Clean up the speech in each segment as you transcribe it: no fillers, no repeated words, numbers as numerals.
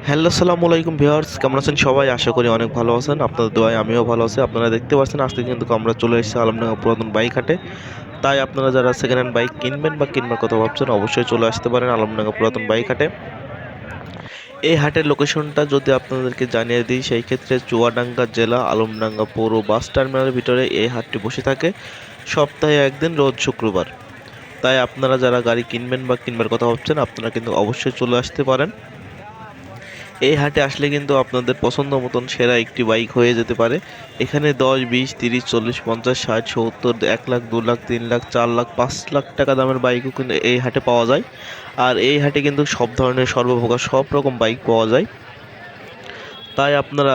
Hello, আসসালামু আলাইকুম viewers, কেমন আছেন সবাই? আশা করি অনেক ভালো আছেন। আপনাদের দোয়ায় আমিও ভালো আছি। আপনারা দেখতে পাচ্ছেন আজকে কিন্তু আমরা চলে এসেছি আলমডাঙ্গা পুরাতন বাইক হাটে। তাই আপনারা যারা সেকেন্ড হ্যান্ড বাইক কিনবেন বা কিনবার কথা ভাবছেন অবশ্যই চলে আসতে পারেন আলমডাঙ্গা পুরাতন বাইক হাটে। এই হাটের লোকেশনটা যদি আপনাদেরকে জানিয়ে দিই, সেই ক্ষেত্রে চুয়াডাঙ্গা জেলা আলমডাঙ্গা পৌর বাস টার্মিনালের ভিতরে এই হাটটি বসে থাকে সপ্তাহে একদিন, রোজ শুক্রবার। তাই আপনারা যারা গাড়ি কিনবেন বা কিনবার কথা ভাবছেন আপনারা কিন্তু অবশ্যই চলে আসতে পারেন। এই হাটে আসলে কিন্তু আপনাদের পছন্দ মতন সেরা একটি বাইক হয়ে যেতে পারে। এখানে 10, 20, 30, 40, 50, 60, 70, 1 লাখ, 2 লাখ, 3 লাখ, 4 লাখ, 5 লাখ টাকা দামের বাইকও কিন্তু এই হাটে পাওয়া যায়। আর এই হাটে কিন্তু সব ধরনের সর্বপ্রকার সব রকম বাইক পাওয়া যায়। তাই আপনারা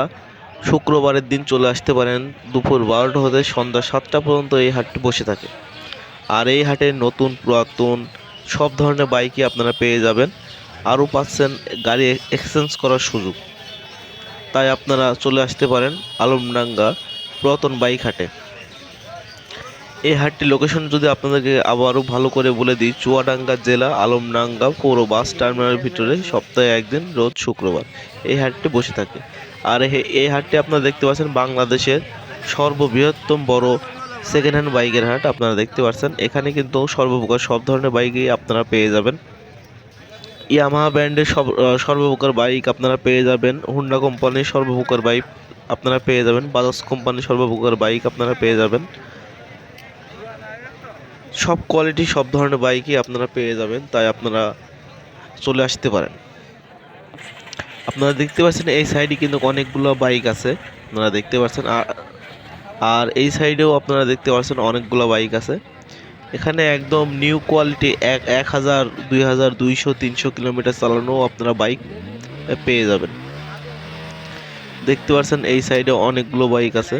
শুক্রবারের দিন চলে আসতে পারেন। দুপুর 12টা হতে সন্ধ্যা 7টা পর্যন্ত এই হাটটি বসে থাকে। আর এই হাটে নতুন পুরাতন সব ধরনের বাইকই আপনারা পেয়ে যাবেন। আরও পাচ্ছেন গাড়ি এক্সচেঞ্জ করার সুযোগ। তাই আপনারা চলে আসতে পারেন আলমডাঙ্গা পুরাতন বাইক হাটে। এই হাটটির লোকেশন যদি আপনাদেরকে আবারও ভালো করে বলে দিই, চুয়াডাঙ্গা জেলা আলমডাঙ্গা পৌর বাস টার্মিনালের ভিতরে সপ্তাহে একদিন, রোজ শুক্রবার এই হাটটি বসে থাকে। আর এই হাটটি আপনারা দেখতে পাচ্ছেন বাংলাদেশের সর্ববৃহত্তম বড় সেকেন্ড হ্যান্ড বাইকের হাট। আপনারা দেখতে পাচ্ছেন এখানে কিন্তু সর্বপ্রকার সব ধরনের বাইকই আপনারা পেয়ে যাবেন। ইয়ামাহা ব্র্যান্ডের সর্বপ্রকার বাইক আপনারা পেয়ে যাবেন। হুন্ডা কোম্পানির সর্বপ্রকার বাইক আপনারা পেয়ে যাবেন। বাজাজ কোম্পানির সর্বপ্রকার বাইক আপনারা পেয়ে যাবেন। সব কোয়ালিটি সব ধরনের বাইকই আপনারা পেয়ে যাবেন। তাই আপনারা চলে আসতে পারেন। আপনারা দেখতে পাচ্ছেন এই সাইডে কিন্তু অনেকগুলো বাইক আছে, আপনারা দেখতে পাচ্ছেন। আর এই সাইডেও আপনারা দেখতে পাচ্ছেন অনেকগুলো বাইক আছে। এখানে একদম নিউ কোয়ালিটি 1000, 2000, 200, 300 কিলোমিটার চালানো আপনারা বাইক পেয়ে যাবেন। দেখতে পাচ্ছেন এই সাইডে অনেকগুলো বাইক আছে।